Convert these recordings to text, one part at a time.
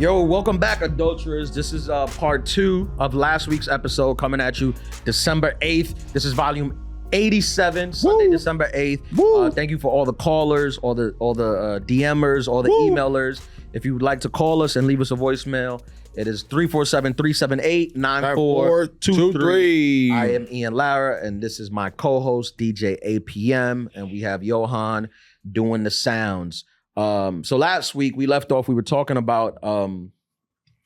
Yo, welcome back, Adulterers. This is part 2 of last week's episode, coming at you December 8th. This is volume 87, Sunday, December 8th. Thank you for all the callers, all the DMers, all the emailers. If you would like to call us and leave us a voicemail, it is 347-378-9423. I am Ian Lara, and this is my co-host, DJ APM, and we have Johan doing the sounds. So last week we left off, we were talking about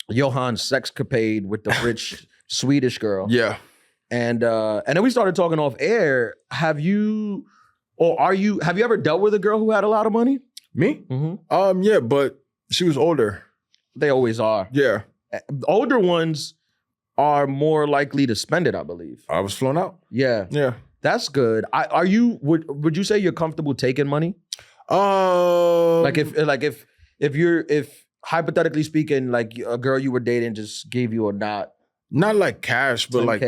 Johan's sexcapade with the rich Swedish girl. Yeah. And then we started talking off air. Have you ever dealt with a girl who had a lot of money? Me? Mm-hmm. Yeah, but she was older. They always are. Yeah. Older ones are more likely to spend it, I believe. I was flown out. Yeah. Yeah. That's good. Would you say you're comfortable taking money? If hypothetically speaking, like a girl you were dating just gave you a not like cash, but like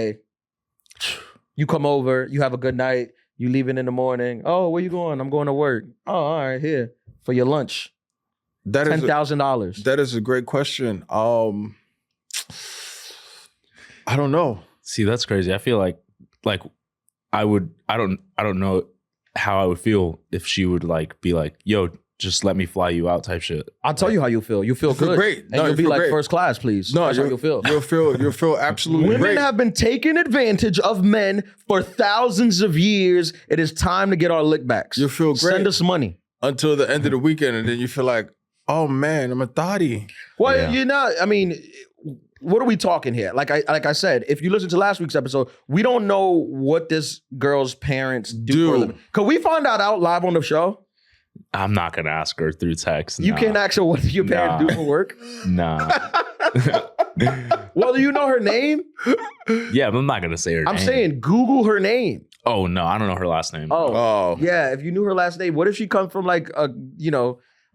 you come over, you have a good night, you leaving in the morning. Oh, where you going? I'm going to work. Oh, all right, here for your lunch. $10,000. That is a great question. I don't know. See, that's crazy. I feel like I don't know how I would feel if she would like be like, yo, just let me fly you out type shit. I'll tell you how you feel. You feel good. Great. And you'll be like great. First class, please. No, that's how you'll feel. You'll feel absolutely Women great. have been taking advantage of men for thousands of years. It is time to get our lickbacks. You'll feel great. Send us money. Until the end of the weekend, and then you feel like, oh man, I'm a thotty. Well, Yeah. you're not, I mean, what are we talking here? Like I said, if you listen to last week's episode, we don't know what this girl's parents do for a living. Could we find out live on the show? I'm not gonna ask her through text. You can't ask her what your parents do for work? Nah. Well, do you know her name? Yeah, but I'm not gonna say her name. I'm saying Google her name. Oh no, I don't know her last name. Oh. Yeah, if you knew her last name, what if she comes from like a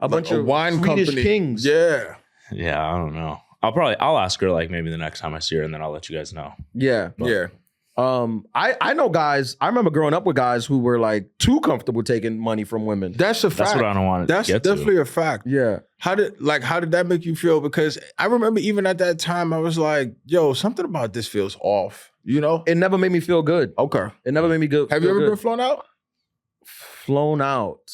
bunch of wine Swedish company. kings? Yeah. Yeah, I don't know. I'll ask her like maybe the next time I see her, and then I'll let you guys know. Yeah. But, Yeah. I know guys, I remember growing up with guys who were like too comfortable taking money from women. That's a fact. That's what I don't want to That's get definitely to. a fact. Yeah. How did that make you feel? Because I remember even at that time, I was like, yo, something about this feels off, you know? It never made me feel good. Okay. It never made me good. Have you ever been flown out? Flown out?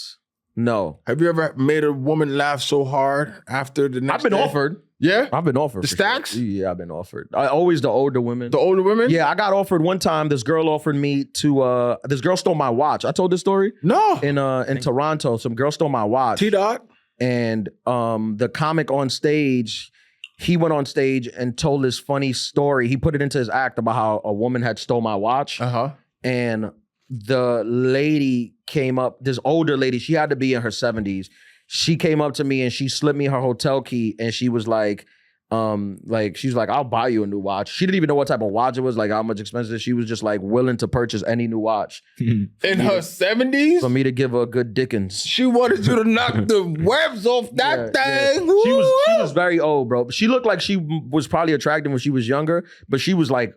No. Have you ever made a woman laugh so hard after the next I've been day? offered. Yeah? I've been offered. The for stacks? Sure. Yeah, I've been offered. Always the older women. The older women? Yeah, I got offered one time. This girl offered me to, this girl stole my watch. I told this story? No. In Toronto, some girl stole my watch. T-Dot? And the comic on stage, he went on stage and told this funny story. He put it into his act about how a woman had stole my watch. Uh-huh. And the lady came up, this older lady, she had to be in her 70s. She came up to me and she slipped me her hotel key and she was like, she's like, I'll buy you a new watch. She didn't even know what type of watch it was, like how much expensive. She was just like willing to purchase any new watch. In her 70s? For me to give her a good Dickens. She wanted you to knock the webs off that thing. Yeah. She was very old, bro. She looked like she was probably attractive when she was younger, but she was like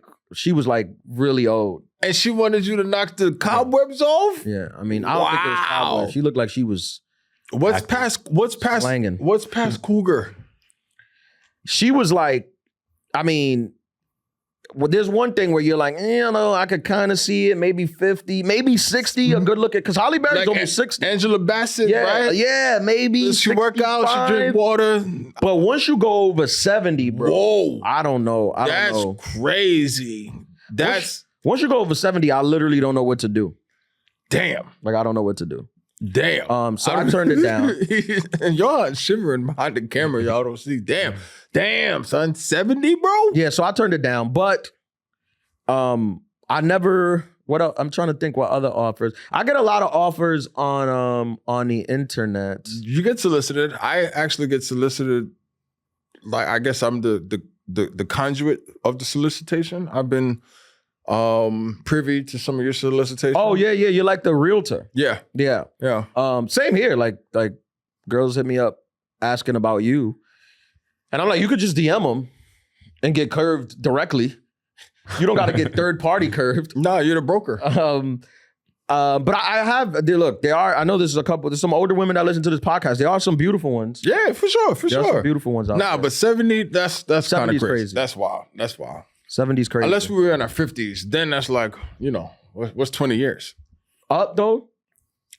really old. And she wanted you to knock the cobwebs off? Yeah, I mean, I don't think it was cobwebs. She looked like she was What's past slanging. What's past cougar? She was like, I mean, well, there's one thing where you're like, I could kind of see it, maybe 50, maybe 60, a good look at, because Holly Berry's almost 60. Angela Bassett, right? Yeah, maybe She work out, she drink water. But once you go over 70, bro, whoa, I don't know. That's crazy. Once you go over 70, I literally don't know what to do. Damn. Like, I don't know what to do. Damn. So I turned it down. And y'all shivering behind the camera. Y'all don't see. Damn, son. 70, bro? Yeah, so I turned it down. But I never, what else? I'm trying to think what other offers. I get a lot of offers on the internet. You get solicited. I actually get solicited. Like, I guess I'm the conduit of the solicitation. I've been privy to some of your solicitations. Oh, yeah, you're like the realtor. Yeah. Same here. Like girls hit me up asking about you. And I'm like, you could just DM them and get curved directly. You don't got to get third party curved. No, you're the broker. But I have, I know there's some older women that listen to this podcast. There are some beautiful ones. Yeah, for sure. There are some beautiful ones out there. But 70, that's kind of 70's crazy. That's wild. 70's crazy. Unless we were in our 50s, then that's like, what's 20 years? Up though?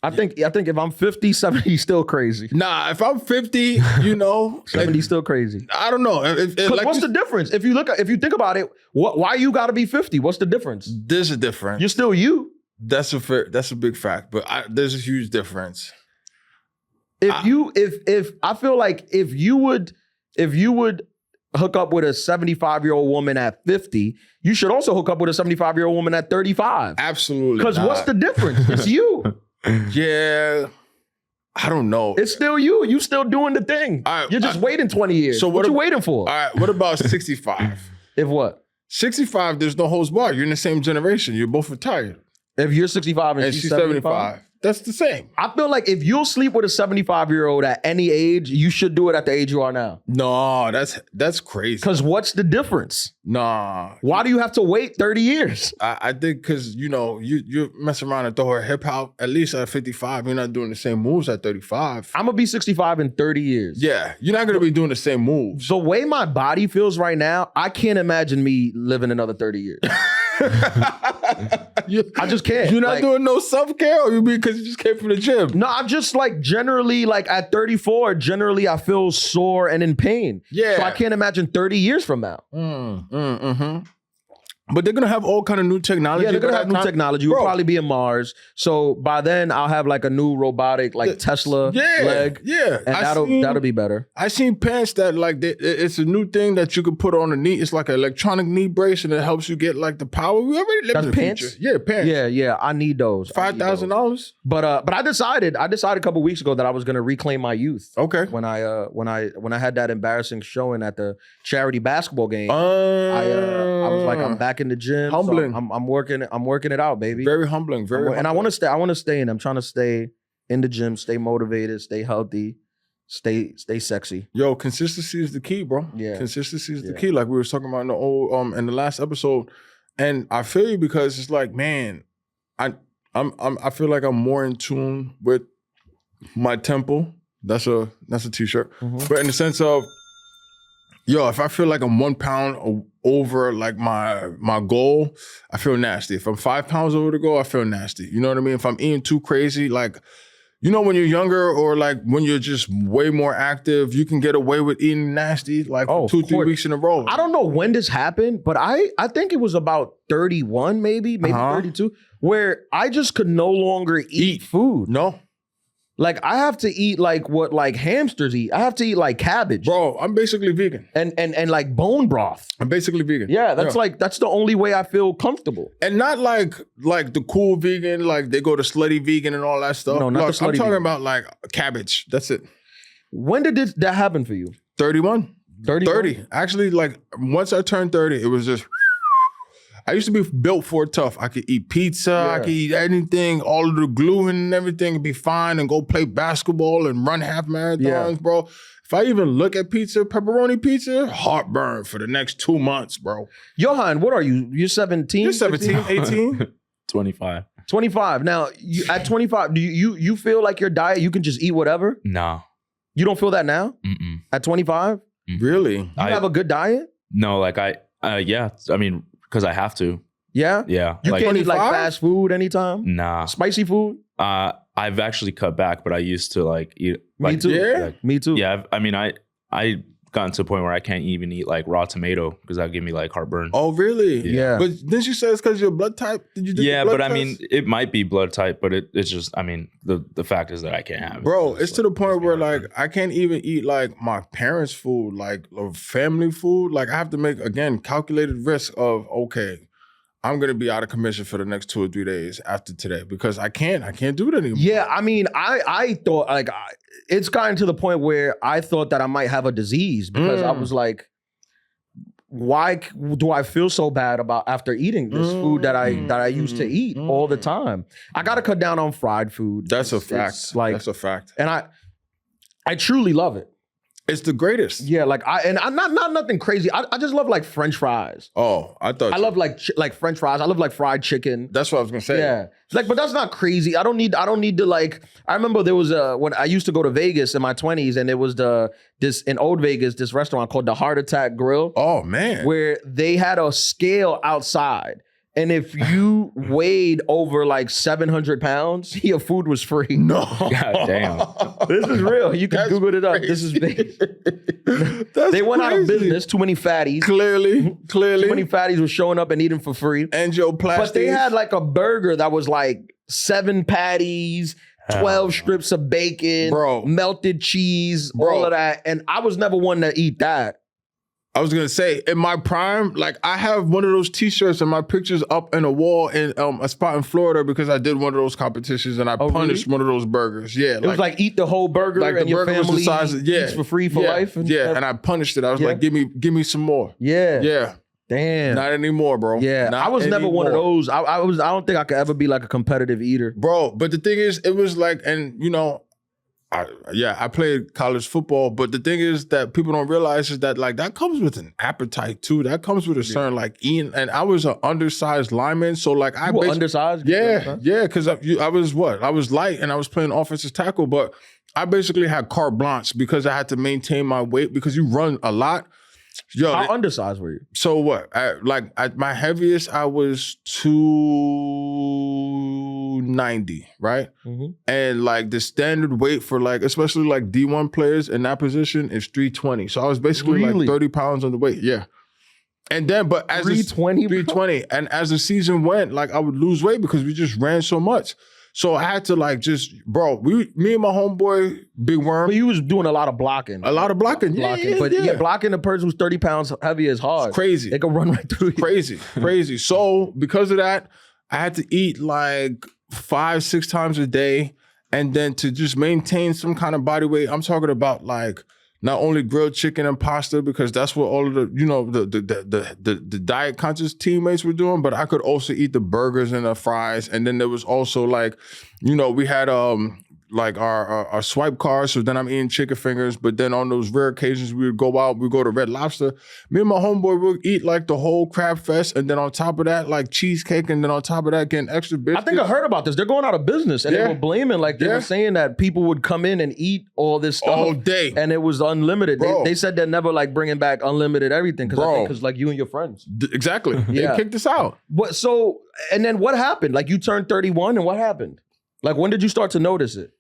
I think if I'm 50, 70's still crazy. Nah, if I'm 50, 70's still crazy. I don't know. What's the difference? If you think about it, why you got to be 50? What's the difference? There's a difference. You're still you. That's a big fact, but there's a huge difference. I feel like if you would hook up with a 75-year-old woman at 50, you should also hook up with a 75-year-old woman at 35. Absolutely. Because what's the difference? It's you. Yeah. I don't know. It's still you. You still doing the thing. You're just waiting 20 years. So what you waiting for? All right. What about 65? If what? 65, there's no holds barred. You're in the same generation. You're both retired. If you're 65 and she's 75? That's the same. I feel like if you'll sleep with a 75-year-old at any age, you should do it at the age you are now. No, that's crazy. Because what's the difference? Nah. Why do you have to wait 30 years? I think because, you mess around and throw her hip hop, at least at 55, you're not doing the same moves at 35. I'm going to be 65 in 30 years. Yeah, you're not going to be doing the same moves. The way my body feels right now, I can't imagine me living another 30 years. I just can't. You're not doing no self-care, or you mean because you just came from the gym? No, I'm just generally at 34, generally I feel sore and in pain. Yeah. So I can't imagine 30 years from now. But they're gonna have all kind of new technology. Yeah, they're gonna have new technology. We'll probably be in Mars. So by then I'll have a new robotic Tesla leg. Yeah. And that'll be better. I seen pants that it's a new thing that you can put on the knee. It's like an electronic knee brace and it helps you get the power. We already live in the pants? future. Yeah, pants. Yeah. I need those. $5,000. But I decided a couple weeks ago that I was gonna reclaim my youth. Okay. When I had that embarrassing showing at the charity basketball game, I was like, I'm back in the gym. Humbling. So I'm working it out, baby. Very humbling. And I want to stay in. I'm trying to stay in the gym, stay motivated, stay healthy, stay sexy. Yo, consistency is the key, bro. Yeah. Consistency is the key. Like we were talking about in the last episode. And I feel you because it's like, man, I feel like I'm more in tune with my temple. That's a t-shirt. Mm-hmm. But in the sense of, if I feel like I'm 1 pound over my goal, I feel nasty. If I'm 5 pounds over the goal, I feel nasty. You know what I mean? If I'm eating too crazy, when you're younger or when you're just way more active, you can get away with eating nasty 2-3 weeks in a row. I don't know when this happened, but I think it was about 31, maybe 32, where I just could no longer eat food. No. I have to eat what hamsters eat. I have to eat cabbage. Bro, I'm basically vegan. And bone broth. I'm basically vegan. Yeah, that's the only way I feel comfortable. And not like the cool vegan, they go to slutty vegan and all that stuff. No, not the slutty I'm talking vegan. about cabbage. That's it. When did that happen for you? 31. 30. Actually, once I turned 30, it was just I used to be built for tough. I could eat pizza, I could eat anything, all of the gluten and everything would be fine and go play basketball and run half marathons, bro. If I even look at pizza, pepperoni pizza, heartburn for the next 2 months, bro. Johan, what are you? You're 17? You're 17, 18? 25. 25. Now, at 25, do you feel like your diet, you can just eat whatever? No. You don't feel that now? Mm-mm. At 25? Really? You have a good diet? No, because I have to. Yeah? Yeah. You can't eat fast food anytime? Nah. Spicy food? I've actually cut back, but I used to eat. Me too. Yeah? Me too. Yeah. I gotten to a point where I can't even eat raw tomato because that'll give me heartburn. Oh, really? Yeah. But didn't you say it's because your blood type? Did you do yeah, the blood but test? it might be blood type, but it's just, the fact is that I can't have it. Bro, it's to the point where I can't even eat my parents' food, or family food. I have to make, again, calculated risk of, okay, I'm gonna be out of commission for the next 2 or 3 days after today because I can't do it anymore. Yeah, I thought it's gotten to the point where I thought that I might have a disease because I was like, why do I feel so bad about after eating this food that I used to eat all the time? I gotta cut down on fried food. That's a fact. That's a fact. And I truly love it. It's the greatest. Yeah, like I'm not nothing crazy. I just love like French fries. Oh, I thought I love like French fries. I love like fried chicken. That's what I was gonna say. Yeah, it's like, but that's not crazy. I don't need to like. I remember there was when I used to go to Vegas in my 20s, and it was in Old Vegas, this restaurant called the Heart Attack Grill. Oh man, where they had a scale outside. And if you weighed over like 700 pounds, your food was free. No. God damn. This is real. You can Google it up. Crazy. This is big. They went out of business. Too many fatties. Clearly. Too many fatties were showing up and eating for free. Angioplasty. But they had like a burger that was like 7 patties, 12 strips of bacon, Bro. melted cheese, Bro. all of that. And I was never one to eat that. I was gonna say, in my prime, like I have one of those T-shirts and my pictures up in a wall in a spot in Florida because I did one of those competitions and I punished one of those burgers. Yeah, it was like eat the whole burger, like and the your burger was family the size of, eats for free for life. And yeah, and I punished it. I was like, give me some more. Yeah, Yeah. Damn. Not anymore, bro. Yeah, Not I was never one of anymore. those. I don't think I could ever be like a competitive eater. Bro, but the thing is, it was like, and you know, I played college football, but the thing is that people don't realize is that like that comes with an appetite too. That comes with a certain like eating. And I was an undersized lineman, so like I were undersized. Yeah, because I was light and I was playing offensive tackle, but I basically had carte blanche because I had to maintain my weight because you run a lot. Yo, How undersized were you? So what? At my heaviest, I was 290, right? Mm-hmm. And like the standard weight for like, especially like D1 players in that position is 320. So I was basically like 30 pounds on the weight. Yeah. And then, but as 320, 320, and as the season went, like I would lose weight because we just ran so much. So I had to like just, bro, me and my homeboy, Big Worm. But you was doing a lot of blocking. A lot of blocking. Yeah. But blocking a person who's 30 pounds heavy is hard. It's crazy. They can run right through you. Crazy. So because of that, I had to eat like 5-6 times a day. And then to just maintain some kind of body weight, I'm talking about like not only grilled chicken and pasta, because that's what all of the, you know, the diet conscious teammates were doing, but I could also eat the burgers and the fries. And then there was also like, you know, we had like our swipe cards, so then I'm eating chicken fingers, but then on those rare occasions we would go out, we go to Red Lobster. Me and my homeboy would eat like the whole crab fest, and then on top of that, like cheesecake, and then on top of that, getting extra biscuits. I think I heard about this. They're going out of business, and they were blaming, like they were saying that people would come in and eat all this stuff all day, and it was unlimited. They said they're never like bringing back unlimited everything because like you and your friends. Exactly. They kicked us out. But so, and then what happened? Like you turned 31, and what happened? Like when did you start to notice it?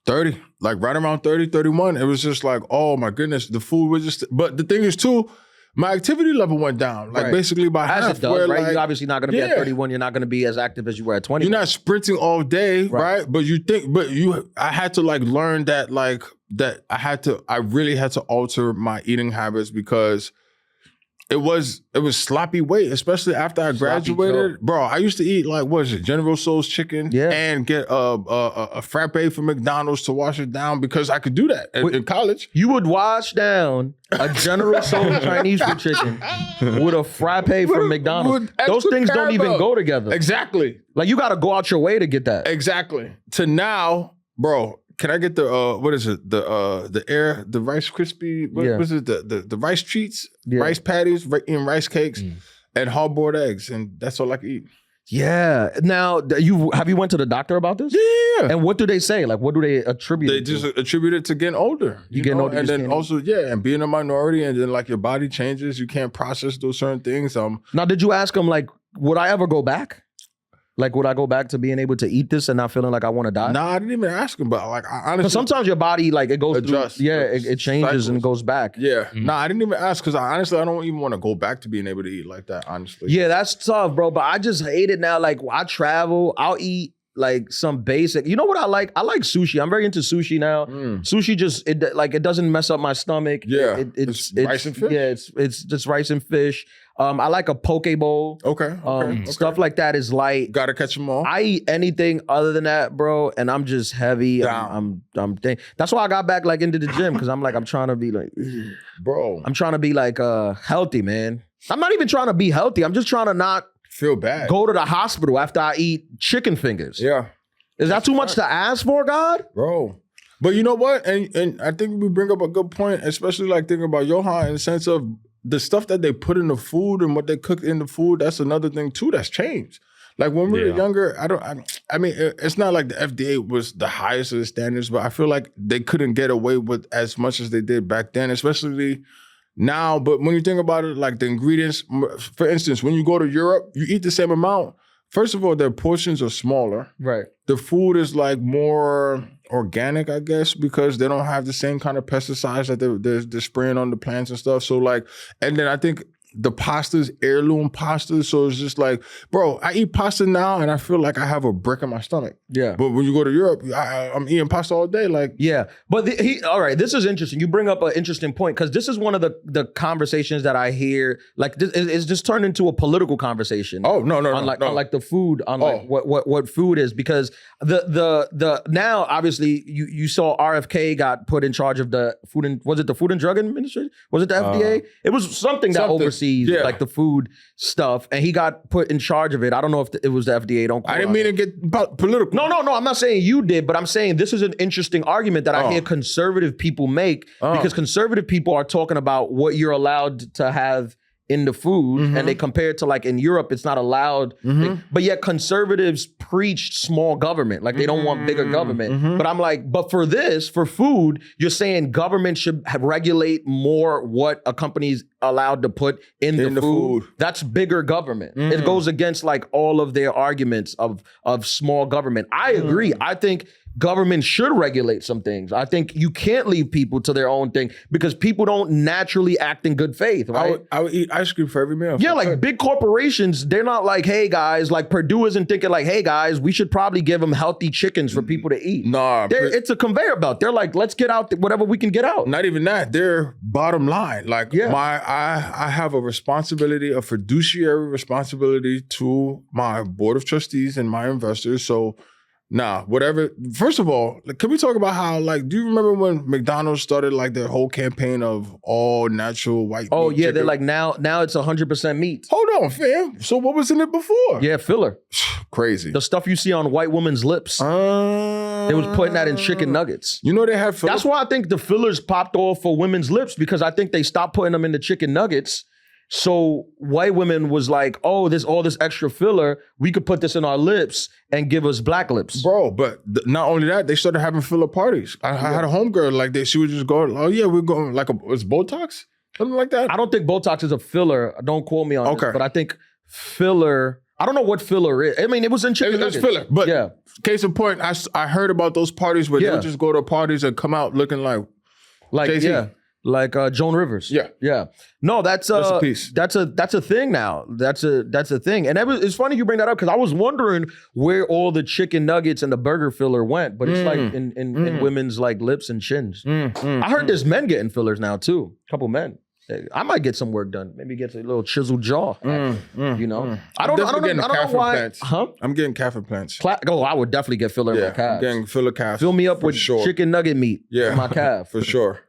30, like right around 30, 31. It was just like, oh my goodness, the food was just, but the thing is too, my activity level went down. Like basically by half. As it does, right? Like, you're obviously not going to be at 31. You're not going to be as active as you were at 20. You're not sprinting all day, right? But I had to like learn that like, I really had to alter my eating habits because it was sloppy weight, especially after I graduated. Bro, I used to eat like, what is it, General Tso's chicken and get a frappe from McDonald's to wash it down because I could do that in college. You would wash down a General Tso's Chinese food chicken with a frappe from McDonald's. Those things don't even go together. Exactly. Like you got to go out your way to get that. Exactly. To now, bro, can I get the what is it? The Rice Krispie, what is it? The rice treats, rice patties, and rice cakes, and hard-boiled eggs, and that's all I can eat. Yeah. Now, have you went to the doctor about this? Yeah. And what do they say? Like, what do they attribute? They just attribute it to getting older. You getting older, and then also and being a minority, and then like your body changes, you can't process those certain things. Now, did you ask them like, would I ever go back? Like, would I go back to being able to eat this and not feeling like I want to die? Nah, I didn't even ask him, but like, honestly, sometimes your body, like, it goes adjusts. It changes cycles. And goes back. Yeah. Mm-hmm. Nah, I didn't even ask because honestly, I don't even want to go back to being able to eat like that, honestly. Yeah, that's tough, bro. But I just hate it now. Like, I travel, I'll eat like some basic. You know what I like? I like sushi. I'm very into sushi now. Sushi just, it doesn't mess up my stomach. Yeah. It's rice and fish? Yeah, it's just rice and fish. I like a poke bowl. Okay. Stuff like that is light. Gotta catch them all. I eat anything other than that, bro, and I'm just heavy. I'm that's why I got back like into the gym because I'm trying to be like, bro. I'm trying to be like healthy, man. I'm not even trying to be healthy. I'm just trying to not feel bad. Go to the hospital after I eat chicken fingers. Yeah. Is that too much to ask for, God? Bro. But you know what? And I think we bring up a good point, especially like thinking about Johan in the sense of the stuff that they put in the food and what they cook in the food. That's another thing too that's changed. Like when we were younger, I mean, it's not like the FDA was the highest of the standards, but I feel like they couldn't get away with as much as they did back then, especially now. But when you think about it, like the ingredients, for instance, when you go to Europe, you eat the same amount. First of all, their portions are smaller. Right. The food is like more organic, I guess, because they don't have the same kind of pesticides that they're spraying on the plants and stuff. So like, and then I think the pasta's heirloom pasta. So it's just like, bro, I eat pasta now and I feel like I have a brick in my stomach. Yeah. But when you go to Europe, I'm eating pasta all day. Like, yeah. But all right, this is interesting. You bring up an interesting point because this is one of the conversations that I hear. Like, it's just turned into a political conversation. Oh, no. On like the food, on like what food is, because the now obviously you saw RFK got put in charge of the food and was it the Food and Drug Administration? Was it the FDA? It was something that oversees like the food stuff, and he got put in charge of it. I don't know if it was the FDA. Don't. I didn't mean to get political. No. I'm not saying you did, but I'm saying this is an interesting argument that I hear conservative people make because conservative people are talking about what you're allowed to have in the food, and they compare it to like in Europe, it's not allowed. But yet conservatives preached small government, like they don't want bigger government. But I'm like, but for food, you're saying government should regulate more what a company's allowed to put in the food. That's bigger government. It goes against like all of their arguments of small government. I agree. I think government should regulate some things. I think you can't leave people to their own thing because people don't naturally act in good faith, right? I would eat ice cream for every meal. Yeah, like big corporations, they're not like, hey guys, like Purdue isn't thinking like, hey guys, we should probably give them healthy chickens for people to eat. Nah. It's a conveyor belt. They're like, let's get out whatever we can get out. Not even that. They're bottom line. Like I have a responsibility, a fiduciary responsibility to my board of trustees and my investors. So nah, whatever. First of all, can we talk about how, like, do you remember when McDonald's started like their whole campaign of all natural white meat? Oh yeah, chicken? they're like now it's 100% meat. Hold on, fam. So what was in it before? Yeah, filler. Crazy. The stuff you see on white women's lips. They was putting that in chicken nuggets. You know they have filler? That's why I think the fillers popped off for women's lips, because I think they stopped putting them in the chicken nuggets. So white women was like, oh, there's all this extra filler. We could put this in our lips and give us black lips. Bro, but not only that, they started having filler parties. I had a homegirl, like she would just go, oh yeah, we're going, like, it's Botox? Something like that? I don't think Botox is a filler. Don't quote me on this, but I think filler, I don't know what filler is. I mean, it was in chicken nuggets. It's filler, but case in point, I heard about those parties where they would just go to parties and come out looking like Jay-Z. Like Joan Rivers. Yeah. No, that's a thing now. That's a thing. And it's funny you bring that up because I was wondering where all the chicken nuggets and the burger filler went, but it's like in women's like lips and chins. I heard there's men getting fillers now too. A couple men. I might get some work done. Maybe get a little chiseled jaw. You know, I don't know why. Implants. Huh? I'm getting calf implants. I would definitely get filler in my calves. I'm getting filler calves. Fill me up with chicken nugget meat. Yeah, in my calf for sure.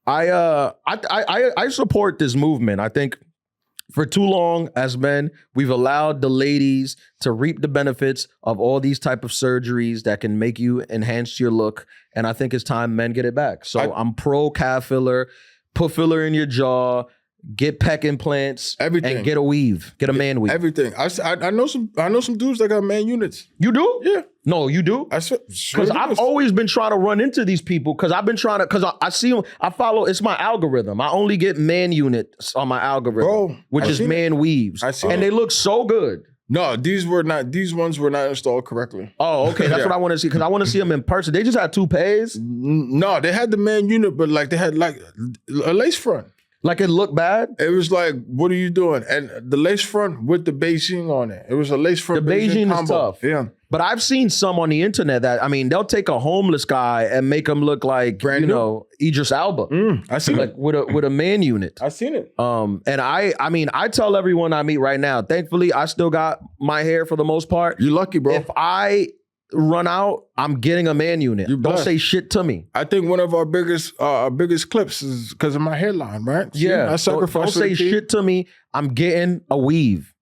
I support this movement. I think for too long as men, we've allowed the ladies to reap the benefits of all these type of surgeries that can make you enhance your look. And I think it's time men get it back. So I'm pro calf filler. Put filler in your jaw, get pec implants, everything, and get a weave, get a man weave. Everything. I know some dudes that got man units. You do? Yeah. No, you do? Because I've always been trying to run into these people because I've been trying to, because I see them, I follow, it's my algorithm. I only get man units on my algorithm, which is man weaves. And they look so good. No, these ones were not installed correctly. Oh, okay. That's what I want to see, because I want to see them in person. They just had toupees? No, they had the man unit, but like they had like a lace front. Like it looked bad? It was like, what are you doing? And the lace front with the Beijing on it. It was a lace front. The Beijing combo. is tough. Yeah. But I've seen some on the internet that, I mean, they'll take a homeless guy and make him look like, Idris Elba. I seen it. With a man unit. I seen it. And I mean, I tell everyone I meet right now, thankfully, I still got my hair for the most part. You're lucky, bro. If I run out, I'm getting a man unit. Don't say shit to me. I think one of our biggest clips is because of my hairline, right? Yeah. I sacrificed. Don't say shit to me. I'm getting a weave.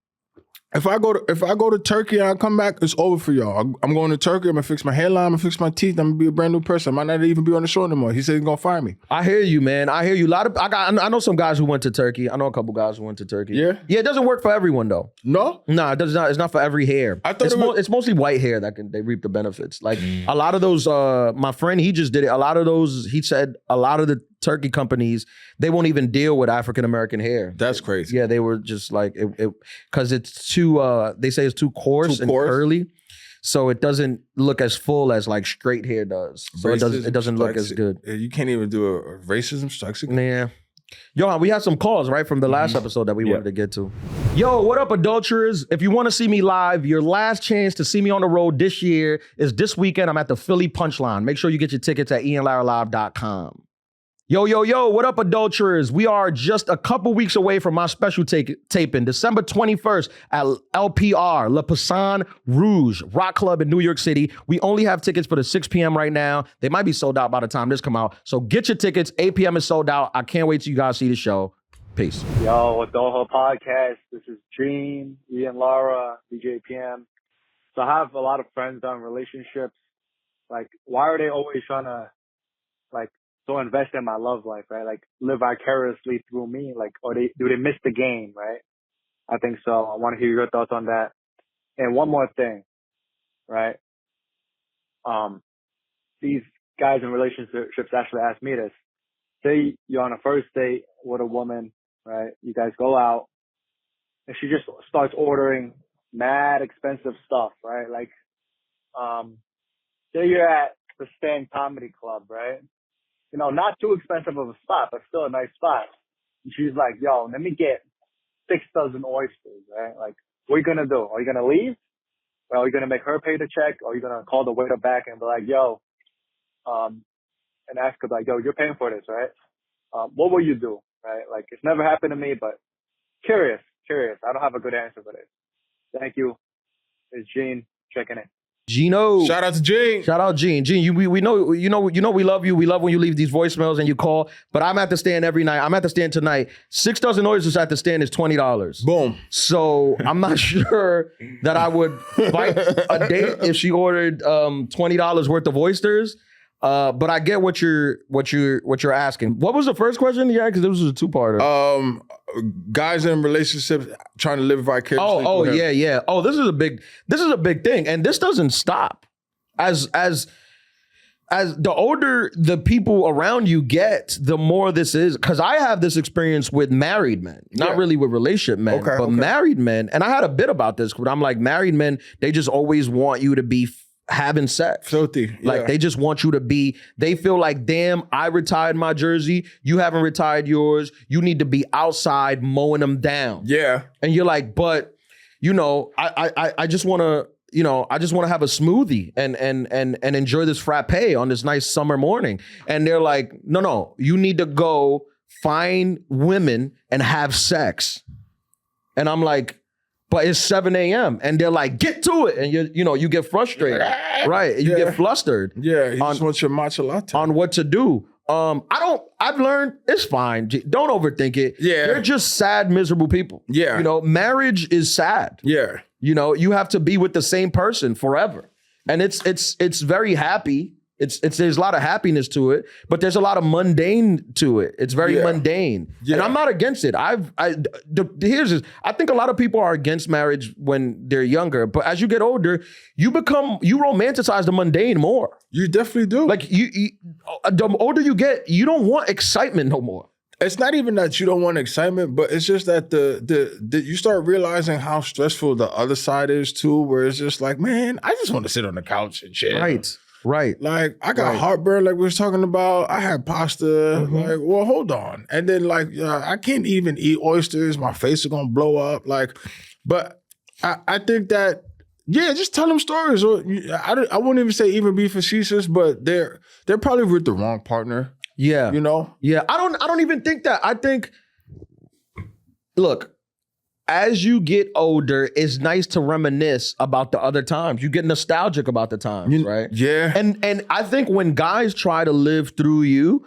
If I go to Turkey and I come back, it's over for y'all. I'm going to Turkey. I'm gonna fix my hairline. I'm gonna fix my teeth. I'm gonna be a brand new person. I might not even be on the show anymore. He said he's gonna fire me. I hear you, man. I hear you. I know some guys who went to Turkey. I know a couple guys who went to Turkey. Yeah? Yeah, it doesn't work for everyone though. No? No, it does not. It's not for every hair. I thought it's mostly white hair that they reap the benefits. Like a lot of those, my friend, he just did it. A lot of those, he said a lot of the Turkey companies, they won't even deal with African-American hair. That's crazy. Yeah, they were just like, because it's too, they say it's too coarse and curly. So it doesn't look as full as like straight hair does. So it doesn't look as good. You can't even do a racism strikes again. Yeah. Yo, we had some calls, right, from the last episode that we wanted to get to. Yo, what up, adulterers? If you want to see me live, your last chance to see me on the road this year is this weekend. I'm at the Philly Punchline. Make sure you get your tickets at ianlaralive.com. Yo, what up, adulterers? We are just a couple weeks away from my special taping, December 21st at LPR, Le Poisson Rouge Rock Club in New York City. We only have tickets for the 6 p.m. right now. They might be sold out by the time this come out. So get your tickets. 8 p.m. is sold out. I can't wait till you guys see the show. Peace. Yo, Adulthood Podcast. This is Gene, Ian, Lara, DJ PM. So I have a lot of friends that are in relationships. Like, why are they always trying to, like, so invest in my love life, right? Like live vicariously through me, like, or do they miss the game, right? I think so. I want to hear your thoughts on that. And one more thing, right? These guys in relationships actually ask me this. Say you're on a first date with a woman, right? You guys go out and she just starts ordering mad expensive stuff, right? Like, say you're at the Stand Comedy Club, right? You know, not too expensive of a spot, but still a nice spot. And she's like, yo, let me get 6 dozen oysters, right? Like, what are you going to do? Are you going to leave? Or are you going to make her pay the check? Or are you going to call the waiter back and be like, yo, and ask her, like, yo, you're paying for this, right? What will you do, right? Like, it's never happened to me, but curious. I don't have a good answer for this. Thank you. It's Gene checking in. Gino. Shout out to Gene. Shout out Gene. Gene, we know we love you. We love when you leave these voicemails and you call. But I'm at the Stand every night. I'm at the Stand tonight. 6 dozen oysters at the Stand is $20. Boom. So I'm not sure that I would fight a date if she ordered $20 worth of oysters. But I get what you're asking. What was the first question? Yeah, because this was a two-parter. Guys in relationships trying to live vicariously. Oh, yeah. Oh, this is a big thing, and this doesn't stop. As the older the people around you get, the more this is. Because I have this experience with married men, not really with relationship men, but married men. And I had a bit about this, but I'm like, married men, they just always want you to be having sex. Filthy. Like they just want you to be, they feel like, damn, I retired my jersey. You haven't retired yours. You need to be outside mowing them down. Yeah. And you're like, but you know, I just want to, you know, I just want to have a smoothie and enjoy this frappe on this nice summer morning. And they're like, no, you need to go find women and have sex. And I'm like, but it's 7 a.m. and they're like, get to it. And you get frustrated, right? You get flustered. Yeah, you just want your matcha latte. On what to do. I've learned it's fine. Don't overthink it. Yeah. They're just sad, miserable people. Yeah. You know, marriage is sad. Yeah. You know, you have to be with the same person forever. And it's very happy. There's a lot of happiness to it, but there's a lot of mundane to it. It's very mundane. Yeah. And I'm not against it. I think a lot of people are against marriage when they're younger, but as you get older, you romanticize the mundane more. You definitely do. Like the older you get, you don't want excitement no more. It's not even that you don't want excitement, but it's just that the you start realizing how stressful the other side is too, where it's just like, man, I just want to sit on the couch and chill. Right. Like, I got heartburn, like we was talking about. I had pasta. Like, well, hold on. And then, like, I can't even eat oysters. My face is going to blow up. Like, but I think that, just tell them stories. Or I wouldn't even say even be facetious, but they're probably with the wrong partner. Yeah. You know? Yeah. I don't even think that. I think, look, as you get older, it's nice to reminisce about the other times. You get nostalgic about the times, right? Yeah. And I think when guys try to live through you,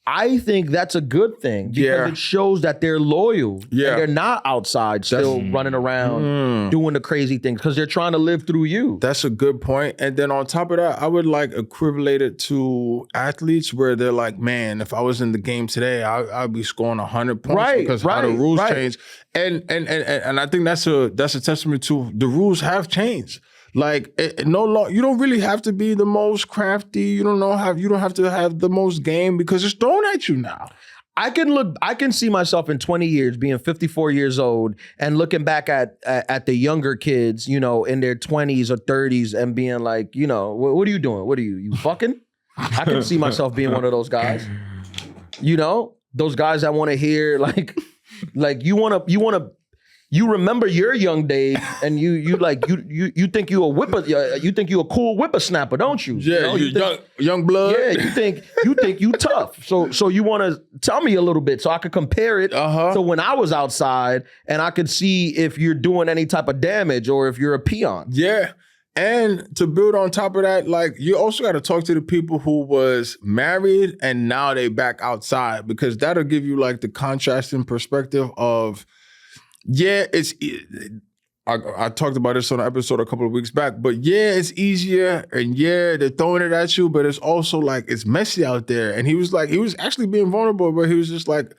I think that's a good thing because it shows that they're loyal. Yeah. And they're not outside still running around doing the crazy things because they're trying to live through you. That's a good point. And then on top of that, I would like equivalent it to athletes where they're like, man, if I was in the game today, I'd be scoring 100 points because how the rules change. And I think that's a testament to the rules have changed. Like you don't really have to be the most crafty. You don't have to have the most game because it's thrown at you now. I can see myself in 20 years being 54 years old and looking back at the younger kids, in their 20s or 30s and being like, what are you doing? What are you fucking? I can see myself being one of those guys. Those guys that want to hear like you remember your young days and you think you a cool whippersnapper, don't you? Yeah, you young blood. Yeah, you think you tough. So you want to tell me a little bit so I could compare it to when I was outside and I could see if you're doing any type of damage or if you're a peon. Yeah. And to build on top of that, like you also got to talk to the people who was married and now they back outside because that'll give you like the contrasting perspective of I talked about this on an episode a couple of weeks back, but it's easier and they're throwing it at you, but it's also like it's messy out there. And he was actually being vulnerable, but he was just like,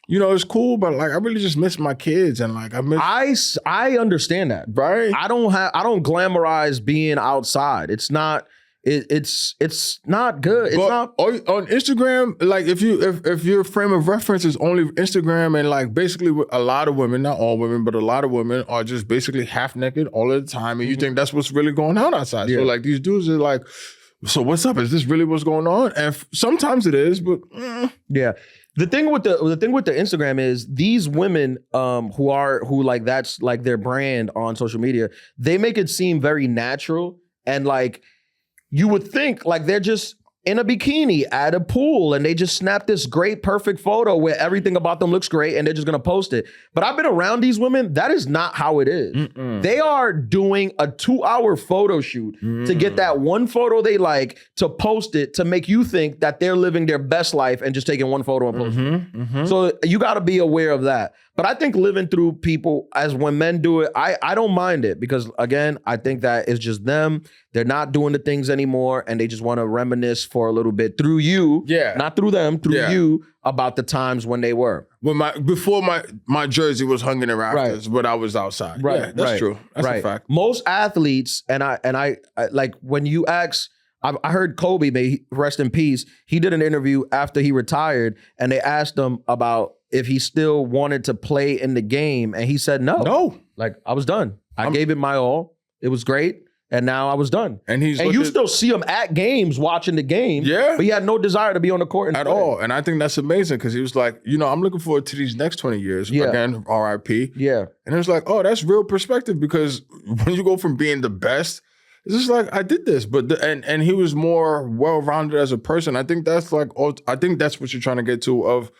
it's cool, but like I really just miss my kids and like I understand that, right? I don't glamorize being outside. It's not. It's not good. It's not on Instagram. Like if your frame of reference is only Instagram and like basically a lot of women, not all women, but a lot of women are just basically half naked all of the time, and you think that's what's really going on outside. So like these dudes are like, so what's up? Is this really what's going on? And sometimes it is, but yeah. The thing with the Instagram is these women who like that's like their brand on social media, they make it seem very natural and like. You would think like they're just in a bikini at a pool and they just snap this great, perfect photo where everything about them looks great and they're just gonna post it. But I've been around these women. That is not how it is. They are doing a 2-hour photo shoot to get that one photo they like to post it to make you think that they're living their best life and just taking one photo and posting it. So you gotta be aware of that. But I think living through people as when men do it, I don't mind it because again, I think that it's just them. They're not doing the things anymore and they just want to reminisce for a little bit through you, not through them, through you about the times when they were. Before my jersey was hung in the rafters, but I was outside. Right, yeah, that's true. That's a fact. Most athletes, and I like when you ask, I heard Kobe, may he rest in peace, he did an interview after he retired and they asked him about if he still wanted to play in the game and he said no. Like I was done. I gave it my all. It was great. And now I was done. And you still see him at games watching the game. Yeah. But he had no desire to be on the court at all. And I think that's amazing because he was like, I'm looking forward to these next 20 years. Yeah. Again, RIP. Yeah. And it was like, oh, that's real perspective because when you go from being the best, it's just like, I did this. But and he was more well-rounded as a person. I think that's what you're trying to get to of,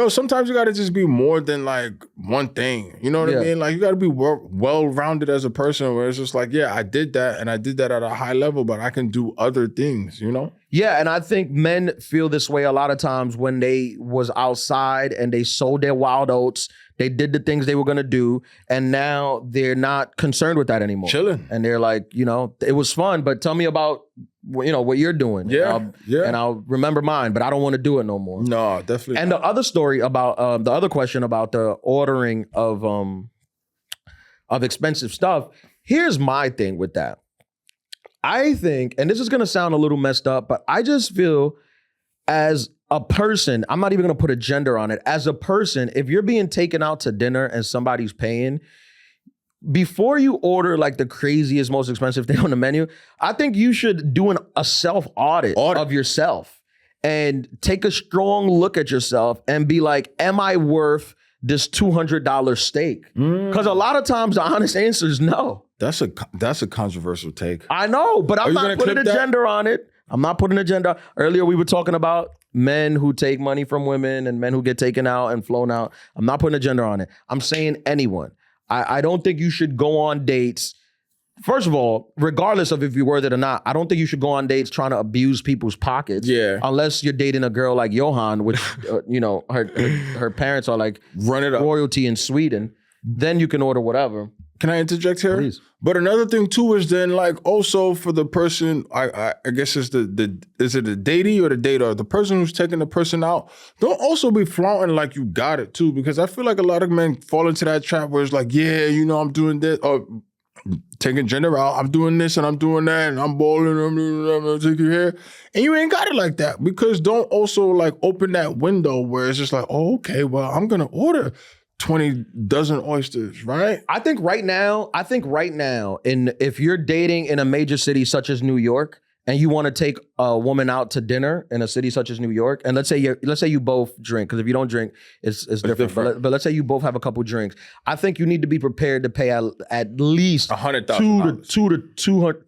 sometimes you got to just be more than like one thing. You know what I mean? Like you got to be well-rounded as a person where it's just like, I did that and I did that at a high level, but I can do other things, Yeah, and I think men feel this way a lot of times when they was outside and they sold their wild oats. They did the things they were going to do and now they're not concerned with that anymore. Chilling. And they're like, it was fun, but tell me about what you're doing. And I'll remember mine, but I don't want to do it no more. No, definitely. And the other story about the other question about the ordering of expensive stuff. Here's my thing with that. I think, and this is going to sound a little messed up, but I just feel as a person, I'm not even going to put a gender on it. As a person, if you're being taken out to dinner and somebody's paying, before you order like the craziest, most expensive thing on the menu, I think you should do a self-audit of yourself and take a strong look at yourself and be like, am I worth this $200 steak? Because a lot of times the honest answer is no. That's a controversial take. I know, but I'm not putting a gender on it. I'm not putting a gender. Earlier we were talking about men who take money from women and men who get taken out and flown out. I'm not putting a gender on it. I'm saying anyone. I don't think you should go on dates First of all, regardless of if you're worth it or not, I don't think you should go on dates trying to abuse people's pockets. Yeah. Unless you're dating a girl like Johan, which her parents are like Run it up. royalty in Sweden. Then you can order whatever. Can I interject here? Please. But another thing too is then like also for the person, I guess it's is it the datee or the dater? The person who's taking the person out, don't also be flaunting like you got it too, because I feel like a lot of men fall into that trap where it's like, yeah, I'm doing this, or taking gender out, I'm doing this and I'm doing that and I'm balling, I'm gonna take you here. And you ain't got it like that, because don't also like open that window where it's just like, oh, okay, well, I'm gonna order 20 dozen oysters, right? I think right now, if you're dating in a major city such as New York, and you want to take a woman out to dinner in a city such as New York, and let's say you both drink, because if you don't drink, it's different. But let's say you both have a couple drinks. I think you need to be prepared to pay at least $100,000. $200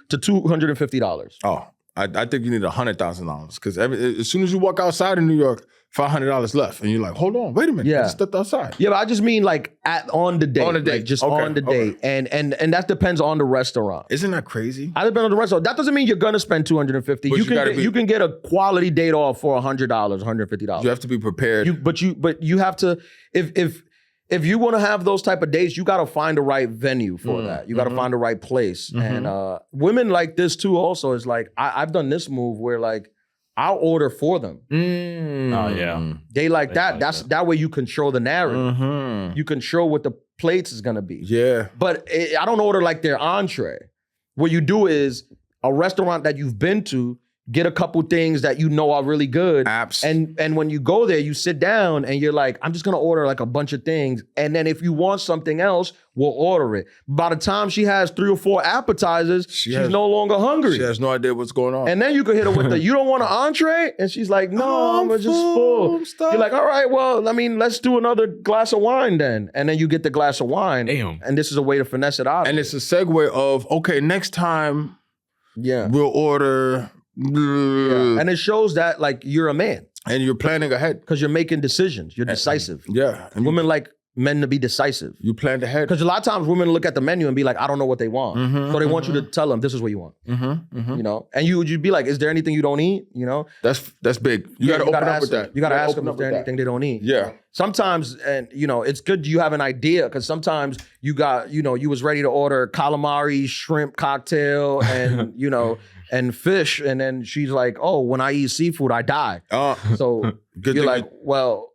to $250. Oh, I think you need $100,000, because as soon as you walk outside in New York, $500 left, and you're like, hold on, wait a minute, I just stepped outside. Yeah, but I just mean like on the date, on the date, like just on the date, and that depends on the restaurant. Isn't that crazy? I depend on the restaurant. That doesn't mean you're gonna spend $250. You can get a quality date off for $100, $150. You have to be prepared. But you have to if you want to have those type of dates, you got to find the right venue for that. You got to find the right place. And women like this too. Also, is like I've done this move where like I'll order for them. Oh yeah, they like that. That way you control the narrative. You control what the plates is gonna be. Yeah, but I don't order like their entree. What you do is a restaurant that you've been to, get a couple things that you know are really good. And when you go there, you sit down and you're like, I'm just gonna order like a bunch of things. And then if you want something else, we'll order it. By the time she has 3 or 4 appetizers, she's no longer hungry. She has no idea what's going on. And then you can hit her with you don't want an entree? And she's like, no, I'm just full. You're like, all right, well, I mean, let's do another glass of wine then. And then you get the glass of wine. Damn. And this is a way to finesse it out. And it's a segue of, okay, next time we'll order. And it shows that like you're a man. And you're planning ahead. Because you're making decisions. You're decisive. And women like men to be decisive. You planned ahead. Because a lot of times women look at the menu and be like, I don't know what they want. So they want you to tell them, this is what you want. You know? And you'd be like, is there anything you don't eat? You know? That's big. You gotta open up with that. You gotta ask them if there's anything they don't eat. Yeah. Sometimes, and it's good you have an idea, because sometimes you got, you was ready to order calamari, shrimp cocktail, and and fish, and then she's like, oh, when I eat seafood, I die. So you're like, well,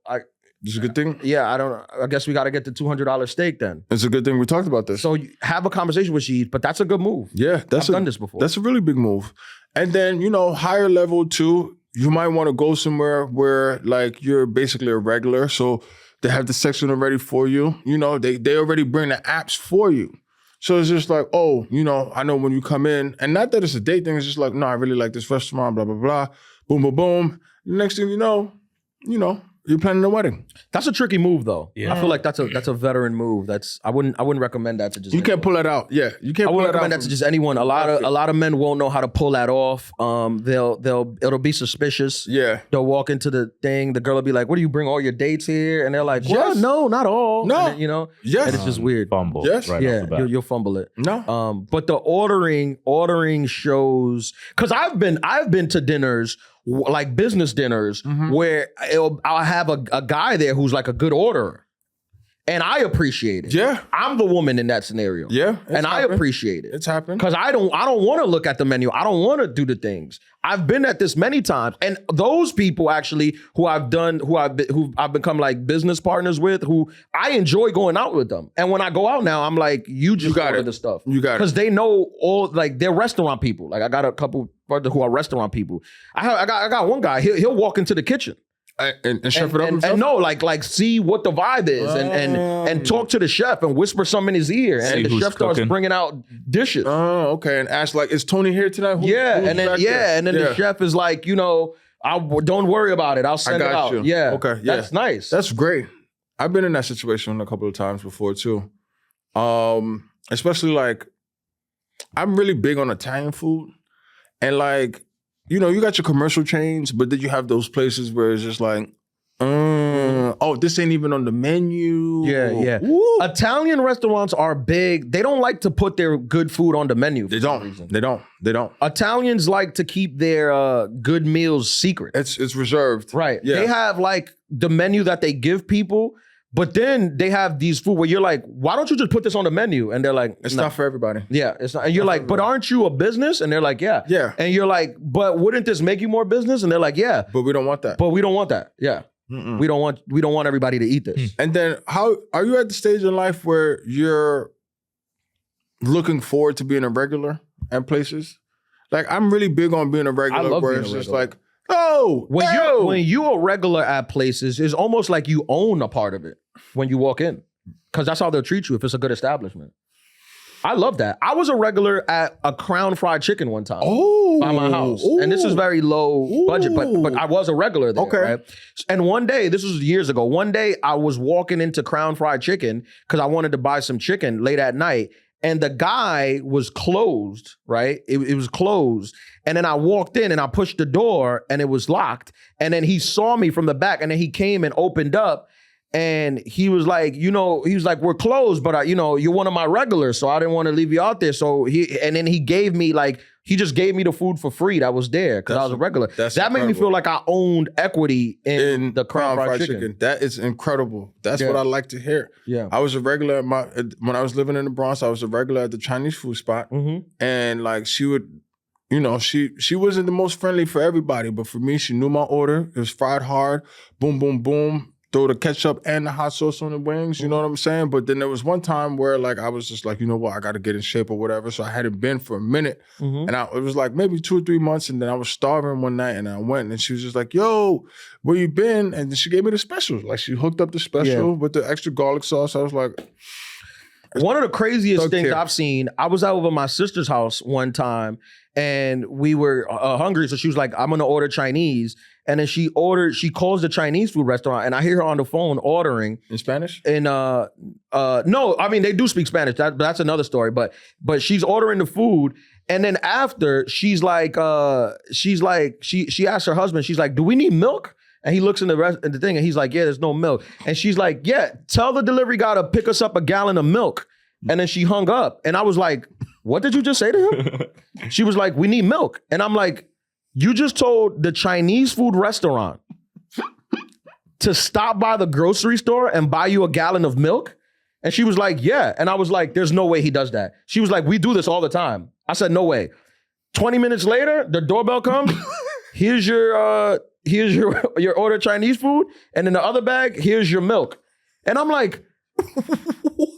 it's a good thing. Yeah, I guess we got to get the $200 steak then. It's a good thing we talked about this. So you have a conversation with she, but that's a good move. Yeah, I've done this before. That's a really big move. And then, higher level too, you might want to go somewhere where like you're basically a regular. So they have the section already for you. They already bring the apps for you. So it's just like, oh, I know when you come in, and not that it's a date thing, it's just like, no, I really like this restaurant, blah, blah, blah, boom, boom, boom. The next thing you know, you're planning a wedding. That's a tricky move though. Yeah. I feel like that's a veteran move. I wouldn't recommend that to just anyone. Can't pull that out. Yeah. You can't I wouldn't recommend that to just anyone. A lot of men won't know how to pull that off. It'll be suspicious. Yeah. They'll walk into the thing, the girl will be like, what do you bring all your dates here? And they're like, well, no, not all. No. And then, yes. And it's just weird. Fumble. Yes. Right off the bat. You'll fumble it. No. But the ordering shows, because I've been to dinners, like business dinners, where I'll have a guy there who's like a good orderer. And I appreciate it. Yeah. I'm the woman in that scenario. Yeah. And I appreciate it. It's happened. Because I don't want to look at the menu. I don't want to do the things. I've been at this many times. And those people actually who I've become like business partners with, who I enjoy going out with them. And when I go out now, I'm like, you just order the stuff. You got it. Because they know all, like, they're restaurant people. Like I got a couple who are restaurant people. I got one guy, he'll walk into the kitchen. And chef it up himself? And no, like see what the vibe is and talk to the chef and whisper something in his ear. And the chef starts bringing out dishes. Oh, okay. And ask like, is Tony here tonight? Who's and then the chef is like, don't worry about it. I'll send it out. You. Yeah. Okay. Yeah. That's nice. That's great. I've been in that situation a couple of times before too. Especially like, I'm really big on Italian food. And like, you got your commercial chains, but then you have those places where it's just like, oh, oh, this ain't even on the menu. Yeah. Woo. Italian restaurants are big. They don't like to put their good food on the menu. They don't. Italians like to keep their good meals secret. It's reserved. Right. Yeah. They have like the menu that they give people, but then they have these food where you're like, why don't you just put this on the menu? And they're like, It's "No." not for everybody. Yeah, it's not. And you're like, but aren't you a business? And they're like, yeah. Yeah. And you're like, but wouldn't this make you more business? And they're like, yeah. But we don't want that. But we don't want that. Yeah. We don't want everybody to eat this. And then how are you at the stage in life where you're looking forward to being a regular at places? Like I'm really big on being a regular love where being it's a just regular. like, oh, When you're a regular at places, it's almost like you own a part of it when you walk in. Because that's how they'll treat you if it's a good establishment. I love that. I was a regular at a Crown Fried Chicken one time by my house. And this is very low budget, but I was a regular there, Okay. right? And one day, this was years ago, one day I was walking into Crown Fried Chicken because I wanted to buy some chicken late at night. And the guy was closed, right? It was closed. And then I walked in and I pushed the door and it was locked. And then he saw me from the back and then he came and opened up. And he was like, we're closed, but you're one of my regulars, so I didn't want to leave you out there. So then he gave me he just gave me the food for free that was there because I was a regular. That made me feel like I owned equity in the Crown Fried Chicken. That is incredible. That's what I like to hear. Yeah. I was a regular when I was living in the Bronx. I was a regular at the Chinese food spot, and like she would. She wasn't the most friendly for everybody, but for me, she knew my order. It was fried hard, boom, boom, boom. Throw the ketchup and the hot sauce on the wings, you know what I'm saying? But then there was one time where like I was just like, you know what, I got to get in shape or whatever. So I hadn't been for a minute. And it was like maybe 2 or 3 months. And then I was starving one night and I went and she was just like, yo, where you been? And then she gave me the special. Like she hooked up the special with the extra garlic sauce. I was like... One of the craziest things I've seen, I was out over my sister's house one time and we were hungry. So she was like, I'm going to order Chinese. And then she calls the Chinese food restaurant and I hear her on the phone ordering. In Spanish? No, I mean, they do speak Spanish. That's another story. But she's ordering the food. And then after, she asked her husband, she's like, do we need milk? And he looks in the thing and he's like, yeah, there's no milk. And she's like, yeah, tell the delivery guy to pick us up a gallon of milk. And then she hung up. And I was like, what did you just say to him? She was like, we need milk. And I'm like, you just told the Chinese food restaurant to stop by the grocery store and buy you a gallon of milk? And she was like, yeah. And I was like, there's no way he does that. She was like, we do this all the time. I said, no way. 20 minutes later, the doorbell comes. Here's your order Chinese food. And in the other bag, here's your milk. And I'm like, what?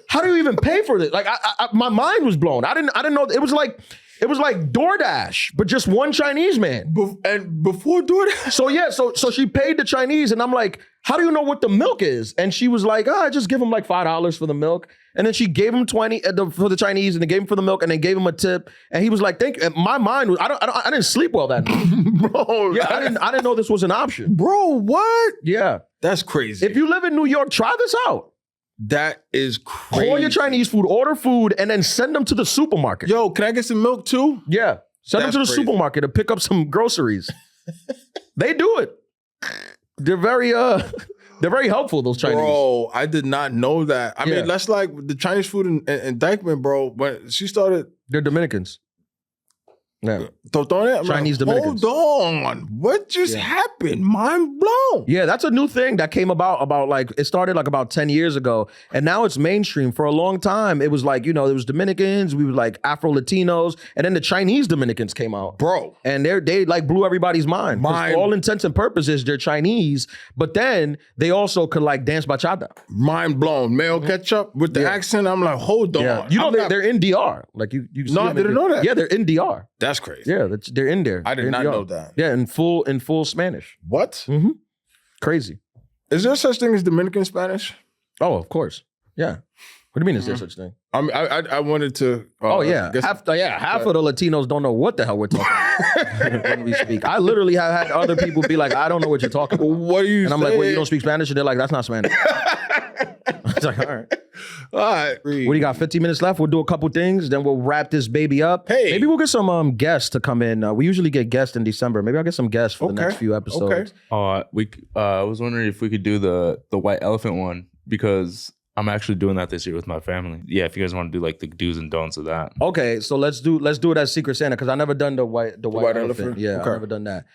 How do you even pay for this? Like, my mind was blown. I didn't know. It was like DoorDash, but just one Chinese man. And before DoorDash? So yeah, so she paid the Chinese, and I'm like, how do you know what the milk is? And she was like, I just give him like $5 for the milk. And then she gave him $20 for the Chinese, and then gave him for the milk, and then gave him a tip. And he was like, thank you. And my mind was, I didn't sleep well that night. Bro. Yeah, I didn't know this was an option. Bro, what? Yeah. That's crazy. If you live in New York, try this out. That is crazy. Call your Chinese food, order food, and then send them to the supermarket. Yo, can I get some milk too? Yeah. Send them to the crazy. supermarket to pick up some groceries. They do it. They're very helpful, those Chinese. Bro, I did not know that. I mean, that's like the Chinese food in Dykeman, bro. When she started... They're Dominicans. Yeah. Chinese Dominicans. Hold on. What just happened? Mind blown. Yeah, that's a new thing that came about like, it started like about 10 years ago. And now it's mainstream. For a long time, it was like, there was Dominicans, we were like Afro-Latinos, and then the Chinese Dominicans came out. Bro. And they like blew everybody's mind. For all intents and purposes, they're Chinese, but then they also could like dance bachata. Mind blown. Mayo ketchup with the accent. I'm like, hold on. Yeah. They're in DR. Like you No, I didn't know that. Yeah, they're in DR. That's crazy. Yeah, they're in there. I did not know that. Yeah, in full Spanish. What? Mm-hmm. Crazy. Is there such thing as Dominican Spanish? Oh, of course. Yeah. What do you mean is there such thing? I mean, I wanted to... Half of the Latinos don't know what the hell we're talking about when we speak. I literally have had other people be like, I don't know what you're talking about. What are you saying? And I'm like, well, you don't speak Spanish? And they're like, that's not Spanish. It's like, all right. All right. What do you got? 15 minutes left. We'll do a couple things, then we'll wrap this baby up. Hey. Maybe we'll get some guests to come in. We usually get guests in December. Maybe I'll get some guests for the next few episodes. Okay. I was wondering if we could do the white elephant one because I'm actually doing that this year with my family. Yeah, if you guys want to do like the do's and don'ts of that. Okay, so let's do it as Secret Santa because I never done the white elephant. Yeah, Okay. I've never done that.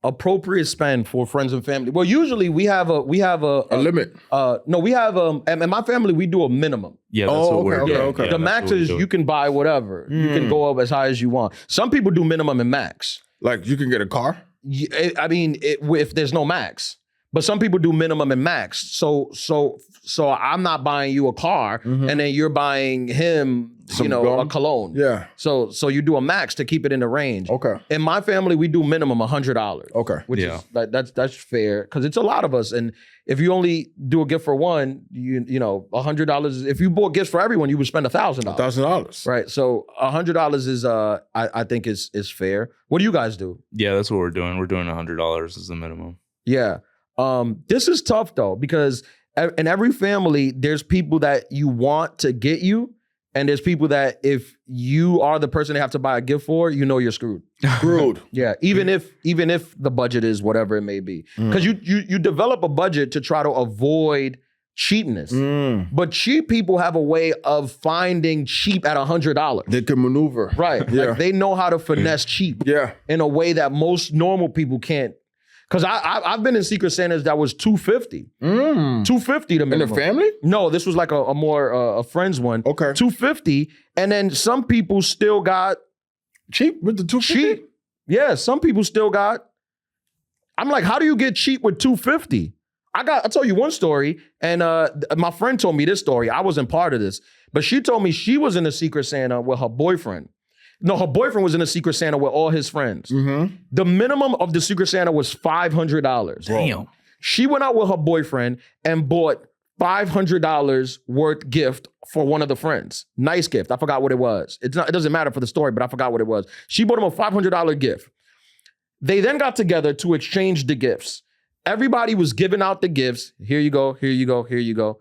Appropriate spend for friends and family. Well, usually we have a limit. No, we have and my family we do a minimum. Yeah, that's what we're doing. okay. Yeah, The that's max what we're is doing. you can buy whatever. You can go up as high as you want. Some people do minimum and max. Like you can get a car. I mean, if there's no max, but some people do minimum and max. So I'm not buying you a car, and then you're buying him, Some a gum? cologne. Yeah. So you do a max to keep it in the range. Okay. In my family, we do minimum $100. Okay. Which Yeah. is that's fair because it's a lot of us, and if you only do a gift for one, $100. If you bought gifts for everyone, you would spend $1,000. $1,000. Right. So $100 is I think is fair. What do you guys do? Yeah, that's what we're doing. We're doing $100 as the minimum. Yeah. This is tough though, because in every family, there's people that you want to get you, and there's people that if you are the person they have to buy a gift for, you're screwed. Screwed. Yeah, even if the budget is whatever it may be, because you develop a budget to try to avoid cheapness. But cheap people have a way of finding cheap at $100. They can maneuver. Right. Yeah. Like they know how to finesse cheap. Yeah. In a way that most normal people can't. Because I've been in Secret Santas that was $250. $250 the In minimum. the family? No, this was like a more a friend's one. Okay. $250, and then some people still got Cheap with the 250? cheap. Yeah, some people still got. I'm like, how do you get cheap with $250? I'll tell you one story, and my friend told me this story. I wasn't part of this, but she told me she was in a Secret Santa with her boyfriend. No, her boyfriend was in a Secret Santa with all his friends. The minimum of the Secret Santa was $500. Damn. She went out with her boyfriend and bought $500 worth gift for one of the friends. Nice gift. I forgot what it was. It doesn't matter for the story, but I forgot what it was. She bought him a $500 gift. They then got together to exchange the gifts. Everybody was giving out the gifts. Here you go, here you go, here you go.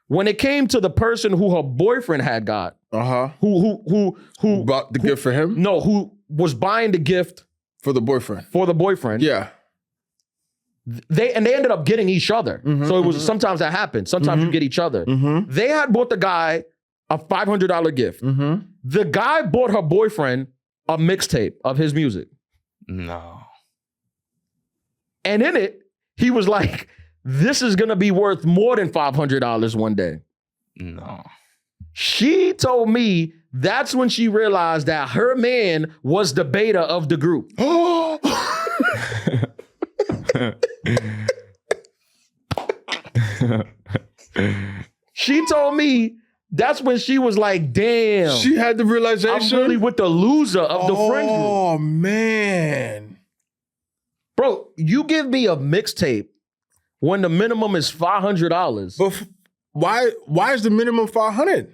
When it came to the person who her boyfriend had got, who Bought the gift for him? no, who was buying the gift For the boyfriend. for the boyfriend, Yeah. they ended up getting each other. So it was sometimes that happened. Sometimes you get each other. They had bought the guy a $500 gift. The guy bought her boyfriend a mixtape of his music. No. And in it, he was like, this is gonna be worth more than $500 one day. No. She told me that's when she realized that her man was the beta of the group. She told me that's when she was like, damn, She had the I'm realization. really with the loser of the friend group. Oh, man. Bro, you give me a mixtape when the minimum is $500. But why is the minimum 500?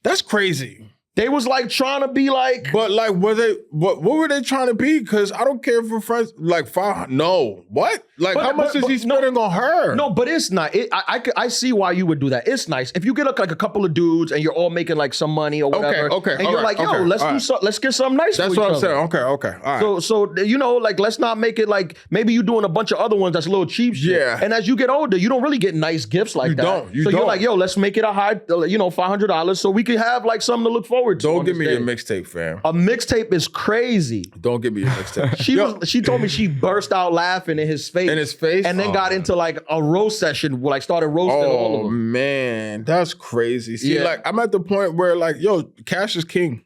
That's crazy. They was like trying to be like, But like, what were they trying to be? Because I don't care for friends. Like 500. No, what? Like, But- how much but- is he but- no. spending on her? no, but it's not. I see why you would do that. It's nice if you get like a couple of dudes and you're all making like some money or whatever. okay, And all you're right, like, yo, okay, let's all do right. so. Let's get something nice. That's for what each I'm saying. other. Okay, all right. So like let's not make it like maybe you doing a bunch of other ones that's a little cheap shit. Yeah. And as you get older, you don't really get nice gifts like You that. don't. You so you're don't. like, yo, let's make it a high, $500 so we can have like something to look forward to. Don't on give this me your day. mixtape, fam. A mixtape is crazy. Don't give me your mixtape. She told me she burst out laughing in his face. In his face? And then got into like a roast session, like started roasting all of Oh them. man, that's crazy. See, Yeah. like I'm at the point where like, yo, cash is king.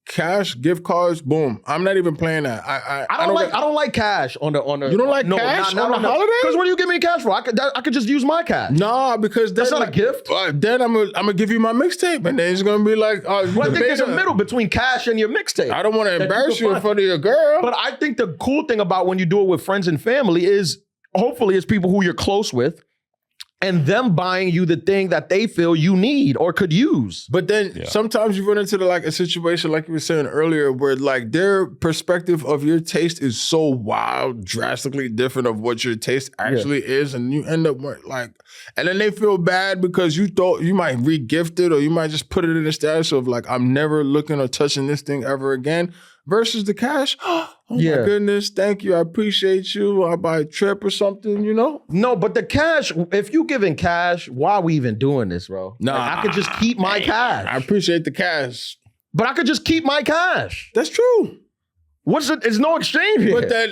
Cash, gift cards, boom. I'm not even playing that. I don't like cash on the. You don't like cash on the holiday? Because what are you giving me cash for? I could just use my cash. Nah, because That's then, not a gift. Then I'm gonna give you my mixtape, and then it's gonna be like, Well, I think there's a middle between cash and your mixtape. I don't want to that embarrass can you in find. front of your girl. But I think the cool thing about when you do it with friends and family is hopefully it's people who you're close with. and them buying you the thing that they feel you need or could use. But then sometimes you run into like a situation like you were saying earlier where like their perspective of your taste is so wild, drastically different of what your taste actually is. And you end up like, and then they feel bad because you thought you might re-gift it or you might just put it in the status of like, I'm never looking or touching this thing ever again. Versus the cash, oh my goodness, thank you, I appreciate you. I'll buy a trip or something, you know? No, but the cash, if you giving cash, why are we even doing this, bro? Nah, like, I could just keep my cash. I appreciate the cash. But I could just keep my cash. That's true. There's no exchange here. But that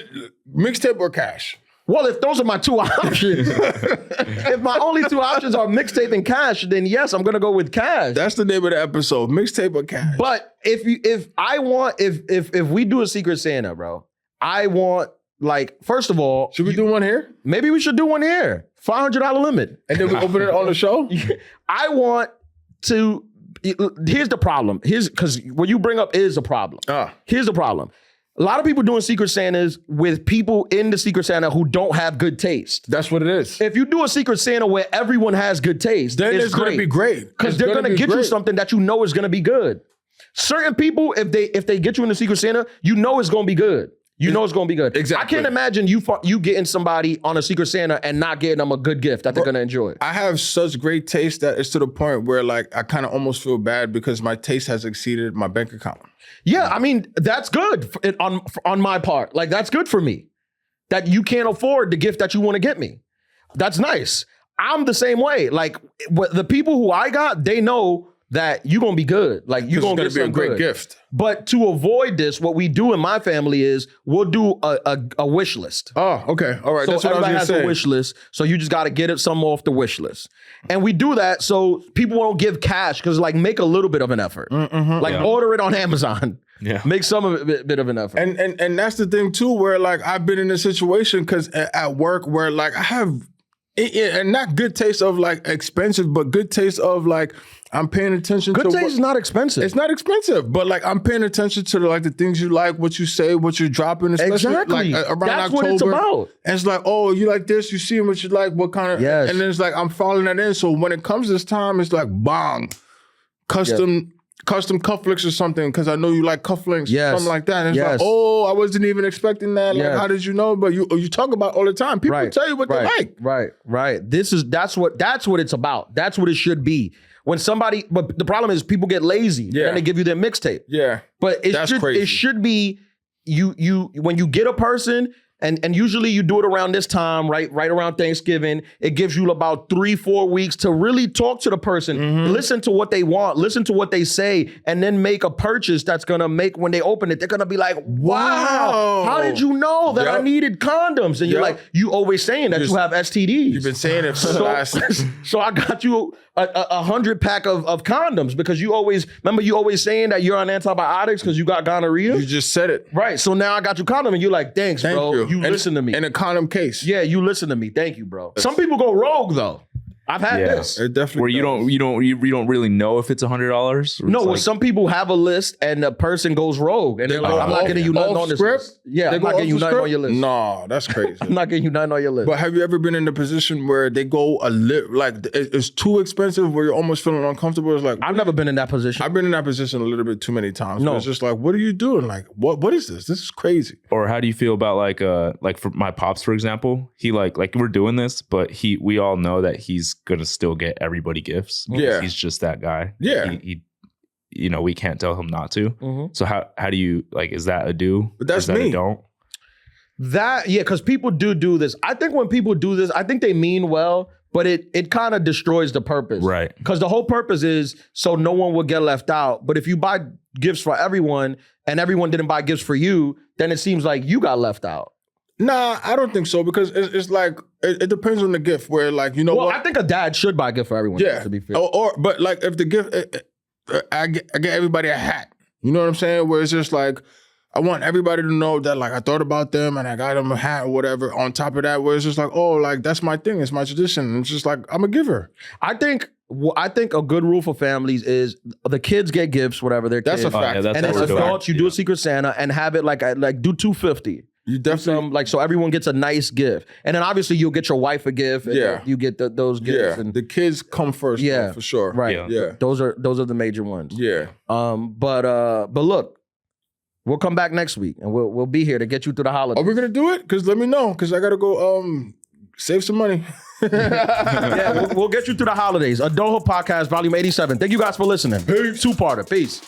mixtape or cash? Well, if those are my two options, if my only two options are mixtape and cash, then yes, I'm gonna go with cash. That's the name of the episode, mixtape or cash. But if we do a Secret Santa, bro, I want, like, first of all, should we do one here? Maybe we should do one here. $500 limit. And then we open it on the show? I want to, here's the problem. Because what you bring up is a problem. Here's the problem. A lot of people doing Secret Santas with people in the Secret Santa who don't have good taste. That's what it is. If you do a Secret Santa where everyone has good taste, then it's going to be great. Because they're going to get you something that you know is going to be good. Certain people, if they get you in the Secret Santa, you know it's going to be good. You know it's going to be good. Exactly. I can't imagine you getting somebody on a Secret Santa and not getting them a good gift that they're going to enjoy. I have such great taste that it's to the point where like I kind of almost feel bad because my taste has exceeded my bank account. Yeah, I mean, that's good on my part. Like, that's good for me. That you can't afford the gift that you want to get me. That's nice. I'm the same way. Like, the people who I got, they know that you're going to be good. Like, you're going to get some great gift. But to avoid this, what we do in my family is we'll do a wish list. Oh, okay. All right. So that's what everybody I was has say. a wish list. So you just got to get it some off the wish list. And we do that so people won't give cash because, like, make a little bit of an effort. Order it on Amazon. Yeah. Make some of it bit of an effort. And that's the thing, too, where, like, I've been in a situation because at work where, like, I have, and not good taste of, like, expensive, but good taste of, like, I'm paying attention to. Good taste is not expensive. It's not expensive, but like I'm paying attention to like the things you like, what you say, what you're dropping, especially exactly. like around That's October. What it's about. And it's like, oh, you like this, you see what you like, what kind of, and then it's like I'm following that in. So when it comes to this time, it's like bang, custom cufflinks or something because I know you like cufflinks, something like that. And it's like, oh, I wasn't even expecting that. Like, how did you know? But you talk about it all the time. People tell you what they like. Right. That's what it's about. That's what it should be. When somebody, but the problem is people get lazy and they give you their mixtape. Yeah. But it should be you when you get a person, and usually you do it around this time, right around Thanksgiving. It gives you about 3-4 weeks to really talk to the person, listen to what they want, listen to what they say, and then make a purchase that's gonna make, when they open it, they're gonna be like, wow, how did you know that I needed condoms? And you're like, you always saying that you have STDs. You've been saying it for the last. So I got you a 100-pack of condoms because you always saying that you're on antibiotics because you got gonorrhea. You just said it. Right. So now I got you condom and you're like, thanks, bro. You listen to me. In a condom case. Yeah, you listen to me. Thank you, bro. Some people go rogue though. I've had this. It definitely where you don't really know if it's $100. No, well, some people have a list and the person goes rogue and they're like, I'm not getting you nothing on this list. Yeah, I'm not getting you nothing on your list. No, that's crazy. I'm not getting you nothing on your list. But have you ever been in a position where they go like it's too expensive where you're almost feeling uncomfortable? It's like, I've never been in that position. I've been in that position a little bit too many times. No, it's just like, what are you doing? Like, what is this? This is crazy. Or how do you feel about like for my pops, for example? He like we're doing this, but we all know that he's gonna still get everybody gifts. Yeah, he's just that guy. Yeah, he we can't tell him not to. So how do you, like, is that a do? But that's me. Don't. Because people do this. I think when people do this, I think they mean well, but it kind of destroys the purpose. Right. Because the whole purpose is so no one will get left out. But if you buy gifts for everyone and everyone didn't buy gifts for you, then it seems like you got left out. Nah, I don't think so because it's like it depends on the gift. Where like what? I think a dad should buy a gift for everyone. Yeah, to be fair. But like if the gift, I get everybody a hat. You know what I'm saying? Where it's just like I want everybody to know that like I thought about them and I got them a hat or whatever. On top of that, where it's just like, oh, like that's my thing. It's my tradition. And it's just like I'm a giver. I think a good rule for families is the kids get gifts, whatever their kids. That's a fact. And as adults, you do a Secret Santa and have it like do $250. You definitely so everyone gets a nice gift, and then obviously you'll get your wife a gift. And Yeah. you get those gifts. yeah. And The kids come first. Yeah. though, for sure. right. Yeah. Those are the major ones. Yeah. But look, we'll come back next week, and we'll be here to get you through the holidays. Are we gonna do it? Because let me know. Because I gotta go save some money. Yeah, we'll get you through the holidays. Adulthood Podcast, Volume 87. Thank you guys for listening. Peace. Two-parter. Peace.